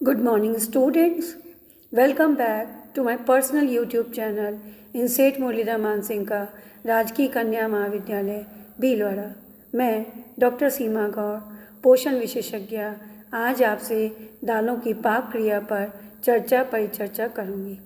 Good morning, students. Welcome back to my personal YouTube channel in सेठ मुरलीधर मानसिंह का राजकीय कन्या महाविद्यालय भीलवाड़ा। मैं डॉक्टर सीमा गौर, पोषण विशेषज्ञ, आज आपसे दालों की पाक क्रिया पर परिचर्चा करूँगी।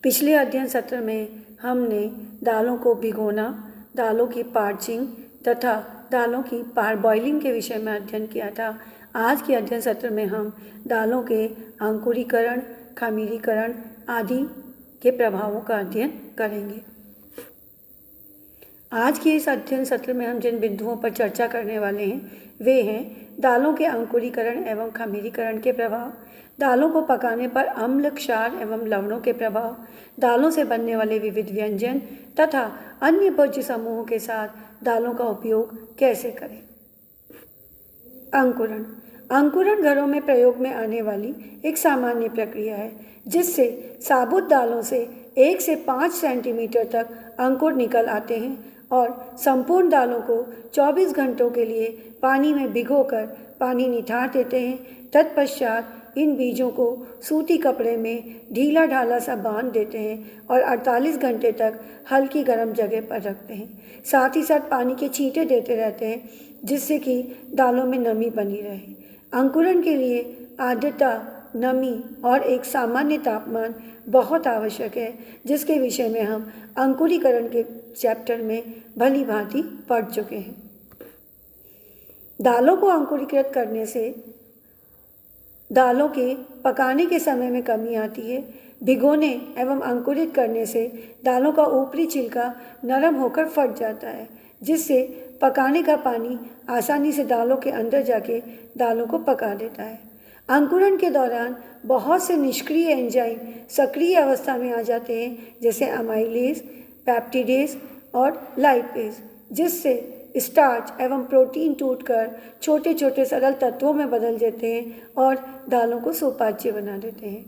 पिछले अध्ययन सत्र में हमने दालों को भिगोना, दालों की पार्चिंग तथा दालों की पारबॉइलिंग के विषय में अध्ययन किया था। आज के अध्ययन सत्र में हम दालों के अंकुरीकरण, खमीरीकरण आदि के प्रभावों का अध्ययन करेंगे। आज के इस अध्ययन सत्र में हम जिन बिंदुओं पर चर्चा करने वाले हैं वे हैं दालों के अंकुरीकरण एवं खमीरीकरण के प्रभाव, दालों को पकाने पर अम्ल, क्षार एवं लवणों के प्रभाव, दालों से बनने वाले विविध व्यंजन तथा अन्य भोज्य समूहों के साथ दालों का उपयोग कैसे करें। अंकुरण घरों में प्रयोग में आने वाली एक सामान्य प्रक्रिया है जिससे साबुत दालों से 1 से 5 सेंटीमीटर तक अंकुर निकल आते हैं और संपूर्ण दालों को 24 घंटों के लिए पानी में भिगोकर पानी निथार देते हैं। तत्पश्चात इन बीजों को सूती कपड़े में ढीला ढाला सा बांध देते हैं और 48 घंटे तक हल्की गर्म जगह पर रखते हैं। साथ ही साथ पानी के छींटे देते रहते हैं जिससे कि दालों में नमी बनी रहे। अंकुरण के लिए आर्द्रता, नमी और एक सामान्य तापमान बहुत आवश्यक है, जिसके विषय में हम अंकुरीकरण के चैप्टर में भली भांति पढ़ चुके हैं। दालों को अंकुरीकृत करने से दालों के पकाने के समय में कमी आती है। भिगोने एवं अंकुरित करने से दालों का ऊपरी छिलका नरम होकर फट जाता है, जिससे पकाने का पानी आसानी से दालों के अंदर जाके दालों को पका देता है। अंकुरण के दौरान बहुत से निष्क्रिय एंजाइम सक्रिय अवस्था में आ जाते हैं, जैसे अमाइलेज, पेप्टिडेज और लाइपेज, जिससे स्टार्च एवं प्रोटीन टूटकर छोटे छोटे सरल तत्वों में बदल देते हैं और दालों को सुपाच्य बना देते हैं।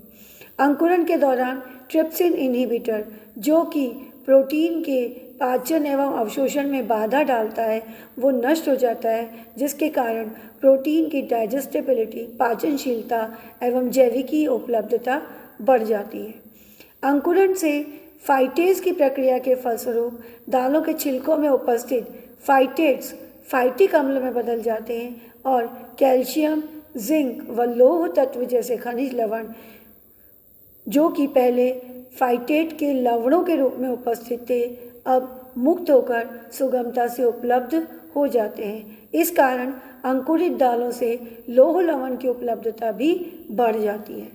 अंकुरण के दौरान ट्रिप्सिन इनहिबिटर, जो कि प्रोटीन के पाचन एवं अवशोषण में बाधा डालता है, वो नष्ट हो जाता है, जिसके कारण प्रोटीन की डाइजेस्टिबिलिटी, पाचनशीलता एवं जैविकी उपलब्धता बढ़ जाती है। अंकुरण से फाइटेज की प्रक्रिया के फलस्वरूप दालों के छिलकों में उपस्थित फाइटेट्स फाइटिक अम्ल में बदल जाते हैं और कैल्शियम, जिंक व लौह तत्व जैसे खनिज लवण, जो कि पहले फाइटेट के लवणों के रूप में उपस्थित थे, अब मुक्त होकर सुगमता से उपलब्ध हो जाते हैं। इस कारण अंकुरित दालों से लौह लवण की उपलब्धता भी बढ़ जाती है।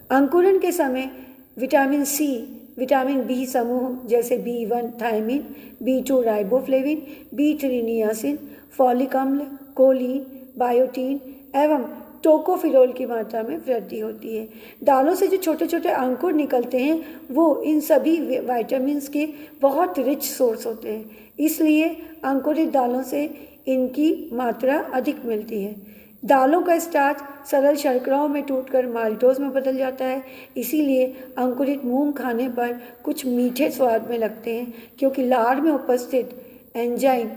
अंकुरण के समय विटामिन सी, विटामिन बी समूह जैसे B1 thiamine, B2 riboflavin, B3 niacin, folic अम्ल, कोलिन, बायोटीन एवं टोकोफिरोल की मात्रा में वृद्धि होती है। दालों से जो छोटे छोटे अंकुर निकलते हैं वो इन सभी विटामिन्स के बहुत रिच सोर्स होते हैं, इसलिए अंकुरित दालों से इनकी मात्रा अधिक मिलती है। दालों का स्टार्च सरल शर्कराओं में टूटकर माल्टोज में बदल जाता है, इसीलिए अंकुरित मूंग खाने पर कुछ मीठे स्वाद में लगते हैं, क्योंकि लार में उपस्थित एंजाइम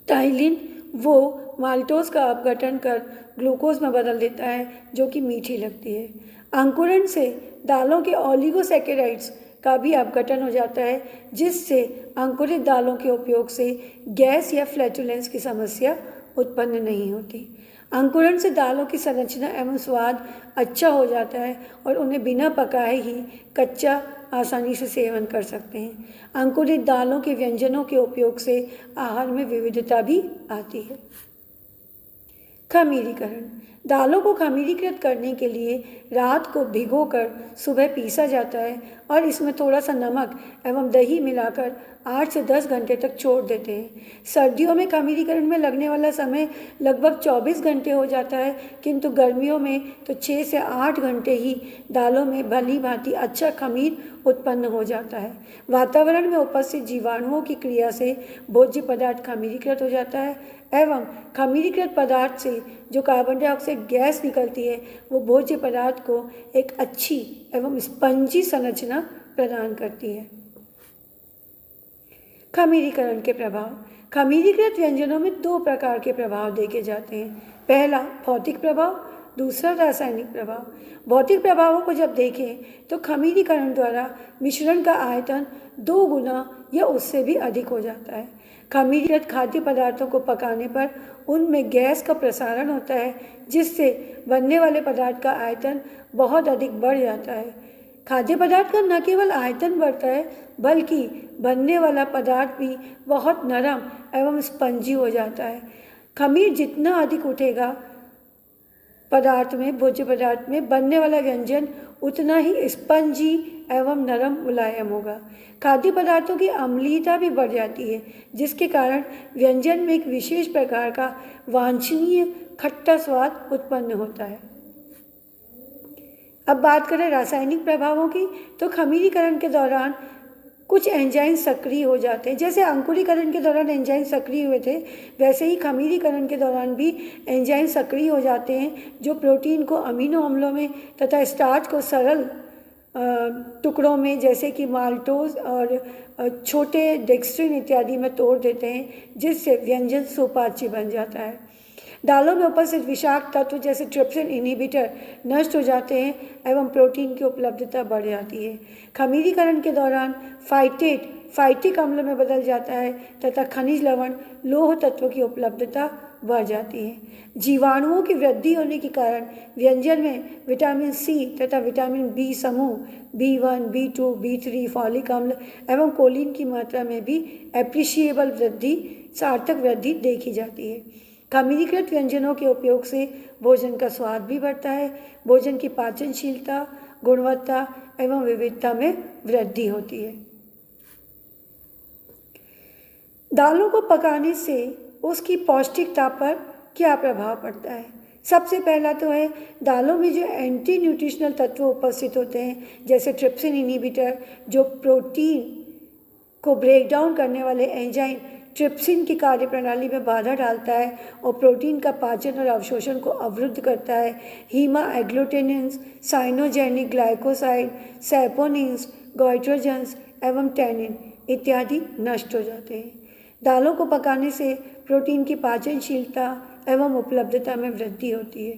टाइलिन वो माल्टोज का अपघटन कर ग्लूकोज में बदल देता है, जो कि मीठी लगती है। अंकुरण से दालों के ओलिगोसैकेराइड्स का भी अपघटन हो जाता है, जिससे अंकुरित दालों के उपयोग से गैस या फ्लैटुलेंस की समस्या उत्पन्न नहीं होती। अंकुरण से दालों की संरचना एवं स्वाद अच्छा हो जाता है और उन्हें बिना पकाए ही कच्चा आसानी से सेवन कर सकते हैं। अंकुरित दालों के व्यंजनों के उपयोग से आहार में विविधता भी आती है। खमीरीकरण, दालों को खमीरीकृत करने के लिए रात को भिगोकर सुबह पीसा जाता है और इसमें थोड़ा सा नमक एवं दही मिलाकर 8 से 10 घंटे तक छोड़ देते हैं। सर्दियों में खमीरीकरण में लगने वाला समय लगभग 24 घंटे हो जाता है, किंतु गर्मियों में तो 6 से 8 घंटे ही दालों में भली भांति अच्छा खमीर उत्पन्न हो जाता है। वातावरण में उपस्थित जीवाणुओं की क्रिया से भोज्य पदार्थ खमीरीकृत हो जाता है एवं खमीरीकृत पदार्थ से जो कार्बन डाइऑक्साइड गैस निकलती है वो भोज्य पदार्थ को एक अच्छी एवं स्पंजी संरचना प्रदान करती है। खमीरीकरण के प्रभाव। खमीरीकृत व्यंजनों में दो प्रकार के प्रभाव देखे जाते हैं। पहला भौतिक प्रभाव, दूसरा रासायनिक प्रभाव। भौतिक प्रभावों को जब देखें तो खमीरीकरण द्वारा मिश्रण का आयतन 2 गुना या उससे भी अधिक हो जाता है। खमीरीकृत खाद्य पदार्थों को पकाने पर उनमें गैस का प्रसारण होता है, जिससे बनने वाले पदार्थ का आयतन बहुत अधिक बढ़ जाता है। खाद्य पदार्थ का न केवल आयतन बढ़ता है, बल्कि बनने वाला पदार्थ भी बहुत नरम एवं स्पंजी हो जाता है। खमीर जितना अधिक उठेगा पदार्थ में, भोज्य पदार्थ में, बनने वाला व्यंजन उतना ही स्पंजी एवं नरम मुलायम होगा। खाद्य पदार्थों की अम्लीयता भी बढ़ जाती है, जिसके कारण व्यंजन में एक विशेष प्रकार का वांछनीय खट्टा स्वाद उत्पन्न होता है। अब बात करें रासायनिक प्रभावों की, तो खमीरीकरण के दौरान कुछ एंजाइम सक्रिय हो जाते हैं। जैसे अंकुरीकरण के दौरान एंजाइम सक्रिय हुए थे, वैसे ही खमीरीकरण के दौरान भी एंजाइम सक्रिय हो जाते हैं, जो प्रोटीन को अमीनो अम्लों में तथा स्टार्च को सरल टुकड़ों में जैसे कि माल्टोज और छोटे डेक्स्ट्रिन इत्यादि में तोड़ देते हैं, जिससे व्यंजन सुपाच्य बन जाता है। दालों में उपस्थित विषाक्त तत्व जैसे ट्रिप्सिन इनहिबिटर नष्ट हो जाते हैं एवं प्रोटीन की उपलब्धता बढ़ जाती है। खमीरीकरण के दौरान फाइटिक अम्ल में बदल जाता है तथा खनिज लवण लौह तत्व की उपलब्धता बढ़ जाती है। जीवाणुओं की वृद्धि होने के कारण व्यंजन में विटामिन सी तथा विटामिन बी समूह, B1, B2, B3, फॉलिक अम्ल एवं कोलिन की मात्रा में भी एप्रिशिएबल वृद्धि, सार्थक वृद्धि देखी जाती है। खमीरीकृत व्यंजनों के उपयोग से भोजन का स्वाद भी बढ़ता है, भोजन की पाचनशीलता, गुणवत्ता एवं विविधता में वृद्धि होती है। दालों को पकाने से उसकी पौष्टिकता पर क्या प्रभाव पड़ता है? सबसे पहला तो है दालों में जो एंटी न्यूट्रिशनल तत्व उपस्थित होते हैं, जैसे ट्रिप्सिन इनहिबिटर, जो प्रोटीन को ब्रेक डाउन करने वाले एंजाइम ट्रिप्सिन की कार्यप्रणाली में बाधा डालता है और प्रोटीन का पाचन और अवशोषण को अवरुद्ध करता है। हीमा एग्लूटिनिन्स, साइनोजेनिक ग्लाइकोसाइड, सैपोनिन्स, गोइट्रोजन्स एवं टैनिन इत्यादि नष्ट हो जाते हैं। दालों को पकाने से प्रोटीन की पाचनशीलता एवं उपलब्धता में वृद्धि होती है।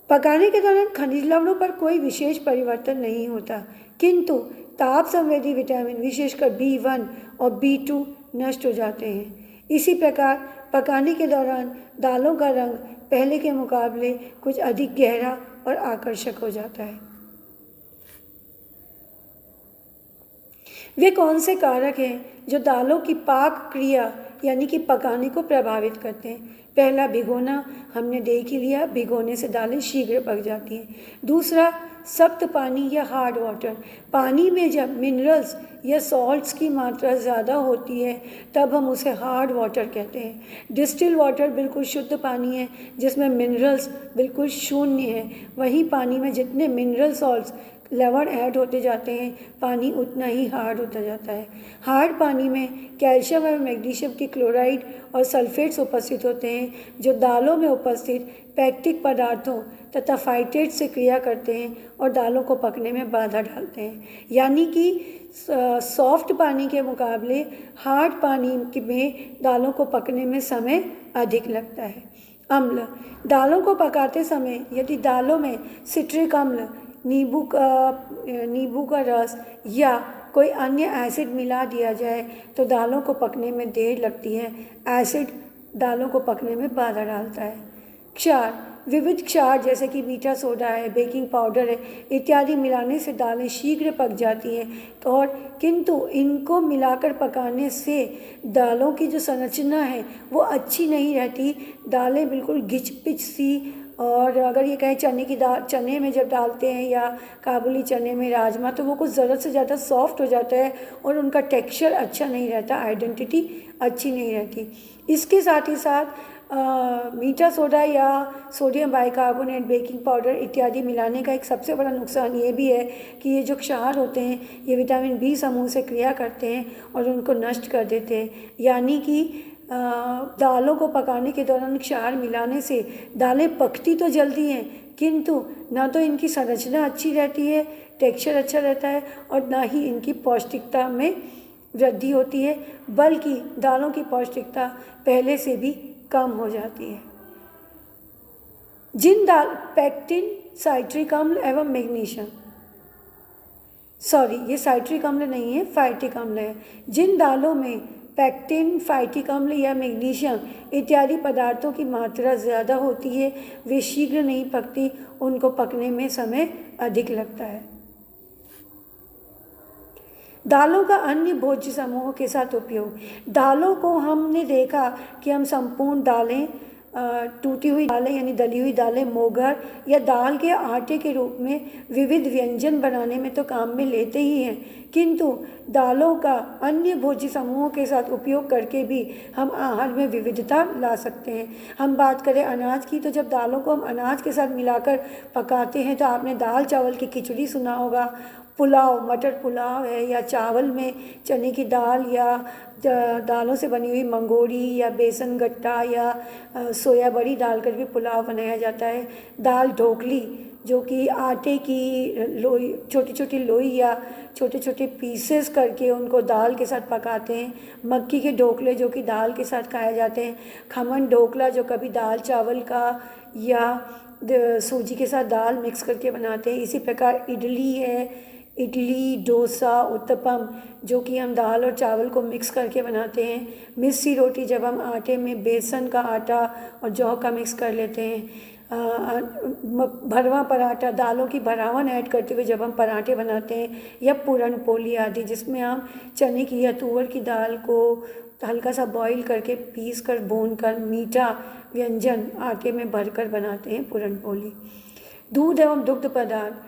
पकाने के दौरान खनिज लवणों पर कोई विशेष परिवर्तन नहीं होता, किंतु ताप संवेदी विटामिन विशेषकर B1 और B2 नष्ट हो जाते हैं। इसी प्रकार पकाने के दौरान दालों का रंग पहले के मुकाबले कुछ अधिक गहरा और आकर्षक हो जाता है। वे कौन से कारक हैं जो दालों की पाक क्रिया यानी कि पकाने को प्रभावित करते हैं? पहला, भिगोना। हमने देख ही लिया, भिगोने से दालें शीघ्र पक जाती हैं। दूसरा, सख्त पानी या हार्ड वाटर। पानी में जब मिनरल्स या सॉल्ट्स की मात्रा ज़्यादा होती है तब हम उसे हार्ड वाटर कहते हैं। डिस्टिल वाटर बिल्कुल शुद्ध पानी है जिसमें मिनरल्स बिल्कुल शून्य है। वहीं पानी में जितने मिनरल सॉल्ट्स लवण ऐड होते जाते हैं, पानी उतना ही हार्ड होता जाता है। हार्ड पानी में कैल्शियम और मैग्नीशियम की क्लोराइड और सल्फेट्स उपस्थित होते हैं, जो दालों में उपस्थित पैक्टिक पदार्थों तथा फाइटेट से क्रिया करते हैं और दालों को पकने में बाधा डालते हैं। यानी कि सॉफ्ट पानी के मुकाबले हार्ड पानी में दालों को पकने में समय अधिक लगता है। अम्ल। दालों को पकाते समय यदि दालों में सिट्रिक अम्ल, नींबू का रस या कोई अन्य एसिड मिला दिया जाए तो दालों को पकने में देर लगती है। एसिड दालों को पकने में बाधा डालता है। क्षार। विविध क्षार जैसे कि मीठा सोडा है, बेकिंग पाउडर है इत्यादि मिलाने से दालें शीघ्र पक जाती हैं, और किंतु इनको मिलाकर पकाने से दालों की जो संरचना है वो अच्छी नहीं रहती। दालें बिल्कुल घिच पिच सी, और अगर ये कहें चने की दाल, चने में जब डालते हैं या काबुली चने में, राजमा, तो वो कुछ ज़रूरत से ज़्यादा सॉफ्ट हो जाता है और उनका टेक्सचर अच्छा नहीं रहता, आइडेंटिटी अच्छी नहीं रहती। इसके साथ ही साथ मीठा सोडा या सोडियम बाइकार्बोनेट, बेकिंग पाउडर इत्यादि मिलाने का एक सबसे बड़ा नुकसान ये भी है कि ये जो क्षार होते हैं ये विटामिन बी समूह से क्रिया करते हैं और उनको नष्ट कर देते हैं। यानी कि दालों को पकाने के दौरान क्षार मिलाने से दालें पकती तो जल्दी हैं, किंतु ना तो इनकी संरचना अच्छी रहती है, टेक्सचर अच्छा रहता है, और ना ही इनकी पौष्टिकता में वृद्धि होती है, बल्कि दालों की पौष्टिकता पहले से भी कम हो जाती है। जिन दाल पेक्टिन, साइट्रिक अम्ल एवं मैग्नीशियम, सॉरी ये साइट्रिक अम्ल नहीं है, फाइटिक अम्ल है। जिन दालों में पेक्टिन, फाइटिक अम्ल या मैग्नीशियम इत्यादि पदार्थों की मात्रा ज़्यादा होती है, वे शीघ्र नहीं पकती, उनको पकने में समय अधिक लगता है। दालों का अन्य भोज्य समूहों के साथ उपयोग। दालों को हमने देखा कि हम संपूर्ण दालें, टूटी हुई दालें यानी दली हुई दालें, मोगर या दाल के आटे के रूप में विविध व्यंजन बनाने में तो काम में लेते ही हैं, किंतु दालों का अन्य भोज्य समूहों के साथ उपयोग करके भी हम आहार में विविधता ला सकते हैं। हम बात करें अनाज की, तो जब दालों को हम अनाज के साथ मिलाकर पकाते हैं तो आपने दाल चावल की खिचड़ी सुना होगा, पुलाव, मटर पुलाव है, या चावल में चने की दाल या दालों से बनी हुई मंगोड़ी या बेसन गट्टा या सोया बड़ी डालकर भी पुलाव बनाया जाता है। दाल ढोकली, जो कि आटे की लोई, छोटी छोटी लोई या छोटे छोटे पीसेस करके उनको दाल के साथ पकाते हैं। मक्की के ढोकले, जो कि दाल के साथ खाए जाते हैं। खमन ढोकला, जो कभी दाल चावल का या सूजी के साथ दाल मिक्स करके बनाते हैं। इसी प्रकार इडली है, इडली, डोसा, उत्तपम, जो कि हम दाल और चावल को मिक्स करके बनाते हैं। मिस्सी रोटी, जब हम आटे में बेसन का आटा और जौ का मिक्स कर लेते हैं। भरवा पराठा, दालों की भरावन ऐड करते हुए जब हम पराठे बनाते हैं, या पूरन पोली आदि, जिसमें हम चने की या तुअर की दाल को हल्का सा बॉईल करके पीस कर भून कर मीठा व्यंजन आटे में भरकर बनाते हैं, पूरन पोली। दूध एवं दुग्ध पदार्थ,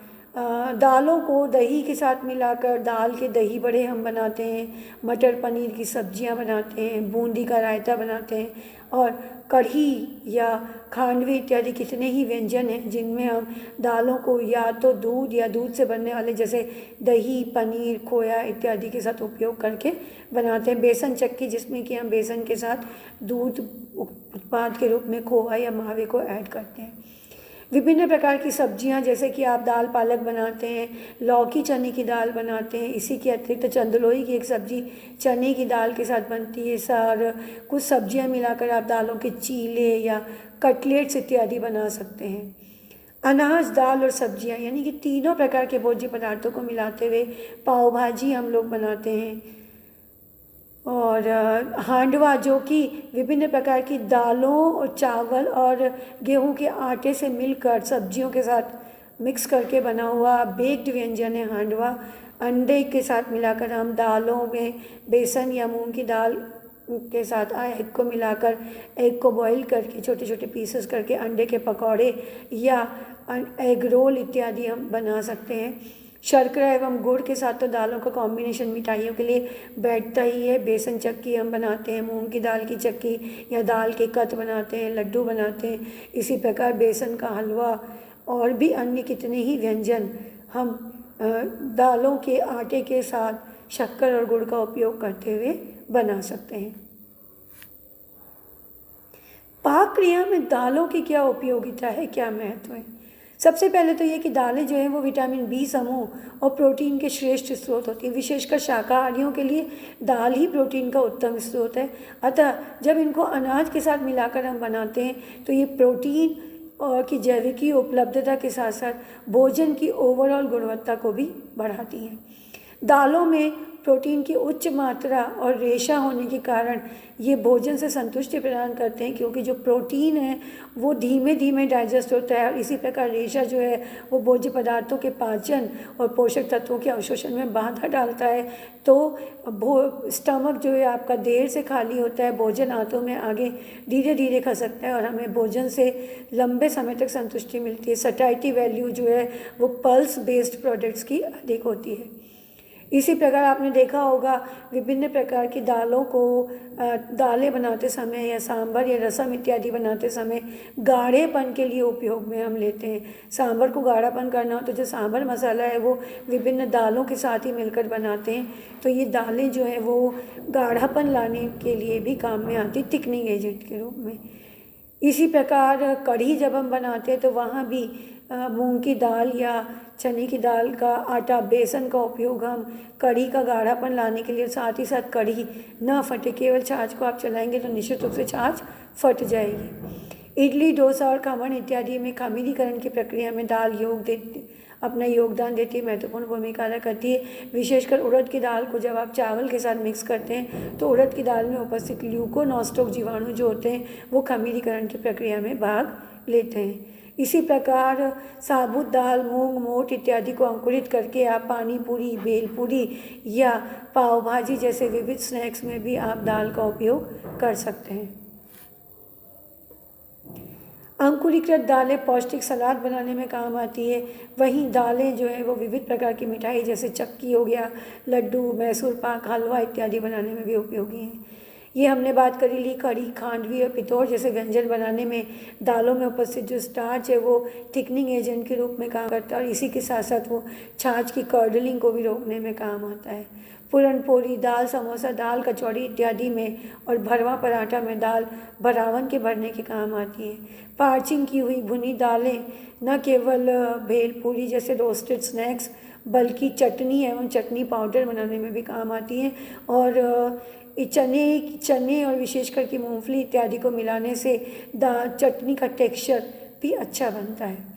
दालों को दही के साथ मिलाकर दाल के दही बड़े हम बनाते हैं। मटर पनीर की सब्जियां बनाते हैं, बूंदी का रायता बनाते हैं, और कढ़ी या खांडवी इत्यादि कितने ही व्यंजन हैं जिनमें हम दालों को या तो दूध या दूध से बनने वाले जैसे दही, पनीर, खोया इत्यादि के साथ उपयोग करके बनाते हैं। बेसन चक्की, जिसमें कि हम बेसन के साथ दूध उत्पाद के रूप में खोआ या मावे को ऐड करते हैं। विभिन्न प्रकार की सब्जियां, जैसे कि आप दाल पालक बनाते हैं, लौकी चने की दाल बनाते हैं। इसी के अतिरिक्त चंदलोई की एक सब्जी चने की दाल के साथ बनती है। सार कुछ सब्जियां मिलाकर आप दालों के चीले या कटलेट्स इत्यादि बना सकते हैं। अनाज, दाल और सब्जियां, यानी कि तीनों प्रकार के भोज्य पदार्थों को मिलाते हुए पाव भाजी हम लोग बनाते हैं। और हांडवा, जो कि विभिन्न प्रकार की दालों और चावल और गेहूं के आटे से मिलकर सब्जियों के साथ मिक्स करके बना हुआ बेक्ड व्यंजन है हांडवा। अंडे के साथ मिलाकर हम दालों में बेसन या मूंग की दाल के साथ एग को मिलाकर एग को बॉईल करके छोटे छोटे पीसेस करके अंडे के पकौड़े या एग रोल इत्यादि हम बना सकते हैं। शर्करा एवं गुड़ के साथ तो दालों का कॉम्बिनेशन मिठाइयों के लिए बैठता ही है। बेसन चक्की हम बनाते हैं, मूंग की दाल की चक्की या दाल के कत बनाते हैं, लड्डू बनाते हैं। इसी प्रकार बेसन का हलवा और भी अन्य कितने ही व्यंजन हम दालों के आटे के साथ शक्कर और गुड़ का उपयोग करते हुए बना सकते हैं। पाक क्रिया में दालों की क्या उपयोगिता है, क्या महत्व है? सबसे पहले तो ये कि दालें जो हैं वो विटामिन बी समूह और प्रोटीन के श्रेष्ठ स्रोत होती हैं। विशेषकर शाकाहारियों के लिए दाल ही प्रोटीन का उत्तम स्रोत है। अतः जब इनको अनाज के साथ मिलाकर हम बनाते हैं तो ये प्रोटीन और की जैविकी उपलब्धता के साथ साथ भोजन की ओवरऑल गुणवत्ता को भी बढ़ाती हैं। दालों में प्रोटीन की उच्च मात्रा और रेशा होने के कारण ये भोजन से संतुष्टि प्रदान करते हैं, क्योंकि जो प्रोटीन है वो धीमे धीमे डाइजेस्ट होता है और इसी प्रकार रेशा जो है वो भोज्य पदार्थों के पाचन और पोषक तत्वों के अवशोषण में बाधा डालता है। तो स्टमक जो है आपका देर से खाली होता है, भोजन आंतों में आगे धीरे धीरे खसकता है और हमें भोजन से लंबे समय तक संतुष्टि मिलती है। सटाइटी वैल्यू जो है वो पल्स बेस्ड प्रोडक्ट्स की अधिक होती है। इसी प्रकार आपने देखा होगा विभिन्न प्रकार की दालों को दालें बनाते समय या सांभर या रसम इत्यादि बनाते समय गाढ़ेपन के लिए उपयोग में हम लेते हैं। सांभर को गाढ़ापन करना हो तो जो सांभर मसाला है वो विभिन्न दालों के साथ ही मिलकर बनाते हैं। तो ये दालें जो हैं वो गाढ़ापन लाने के लिए भी काम में आती, थिकनिंग एजेंट के रूप में। इसी प्रकार कढ़ी जब हम बनाते हैं तो वहाँ भी मूंग की दाल या चने की दाल का आटा, बेसन का उपयोग हम कढ़ी का गाढ़ापन लाने के लिए, साथ ही साथ कढ़ी ना फटे, केवल छाछ को आप चलाएंगे तो निश्चित रूप से छाछ फट जाएगी। इडली, डोसा और खमन इत्यादि में खमीरीकरण की प्रक्रिया में दाल अपना योगदान देती है, महत्वपूर्ण भूमिका अदा करती है। विशेषकर उड़द की दाल को जब आप चावल के साथ मिक्स करते हैं तो उड़द की दाल में उपस्थित ल्यूकोनोस्टोक जीवाणु जो होते हैं वो खमीरीकरण की प्रक्रिया में भाग लेते हैं। इसी प्रकार साबुत दाल, मूंग, मोठ इत्यादि को अंकुरित करके आप पानी पूरी, भेलपूरी या पाव भाजी जैसे विविध स्नैक्स में भी आप दाल का उपयोग कर सकते हैं। अंकुरीकृत दालें पौष्टिक सलाद बनाने में काम आती है। वहीं दालें जो है वो विविध प्रकार की मिठाई जैसे चक्की हो गया, लड्डू, मैसूर पाक, हलवा इत्यादि बनाने में भी उपयोगी हैं। ये हमने बात करी ली कढ़ी, खांडवी और पितौर जैसे व्यंजन बनाने में दालों में उपस्थित जो स्टार्च है वो थिकनिंग एजेंट के रूप में काम करता है और इसी के साथ साथ वो छाछ की कर्डलिंग को भी रोकने में काम आता है। पूरनपोली, दाल समोसा, दाल कचौड़ी इत्यादि में और भरवा पराठा में दाल भरावन के भरने के काम आती है। पार्चिंग की हुई भुनी दालें न केवल भेलपूरी जैसे रोस्टेड स्नैक्स बल्कि चटनी एवं चटनी पाउडर बनाने में भी काम आती हैं और चने और विशेषकर कि मूंगफली इत्यादि को मिलाने से चटनी का टेक्सचर भी अच्छा बनता है।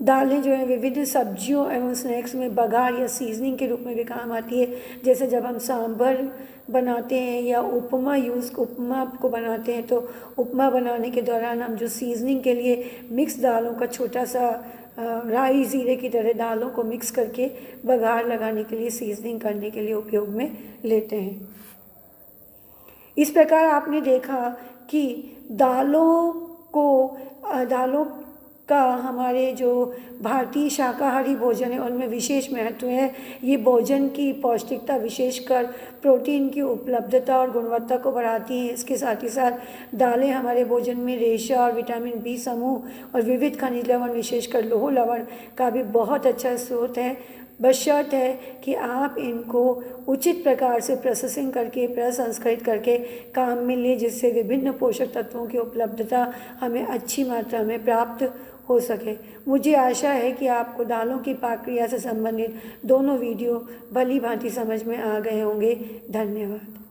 दालें जो है विविध सब्जियों एवं स्नैक्स में बघार या सीजनिंग के रूप में भी काम आती है। जैसे जब हम सांभर बनाते हैं या उपमा को बनाते हैं तो उपमा बनाने के दौरान हम जो सीजनिंग के लिए मिक्स दालों का छोटा सा राई ज़ीरे की तरह दालों को मिक्स करके बघार लगाने के लिए, सीजनिंग करने के लिए उपयोग में लेते हैं। इस प्रकार आपने देखा कि दालों का हमारे जो भारतीय शाकाहारी भोजन है उनमें विशेष महत्व है। ये भोजन की पौष्टिकता, विशेषकर प्रोटीन की उपलब्धता और गुणवत्ता को बढ़ाती हैं। इसके साथ ही साथ दालें हमारे भोजन में रेशा और विटामिन बी समूह और विविध खनिज लवण, विशेषकर लौह लवण का भी बहुत अच्छा स्रोत है, बशर्त है कि आप इनको उचित प्रकार से प्रोसेसिंग करके, प्रसंस्कृत करके काम में लें, जिससे विभिन्न पोषक तत्वों की उपलब्धता हमें अच्छी मात्रा में प्राप्त हो सके। मुझे आशा है कि आपको दालों की प्रक्रिया से संबंधित दोनों वीडियो भली भांति समझ में आ गए होंगे। धन्यवाद।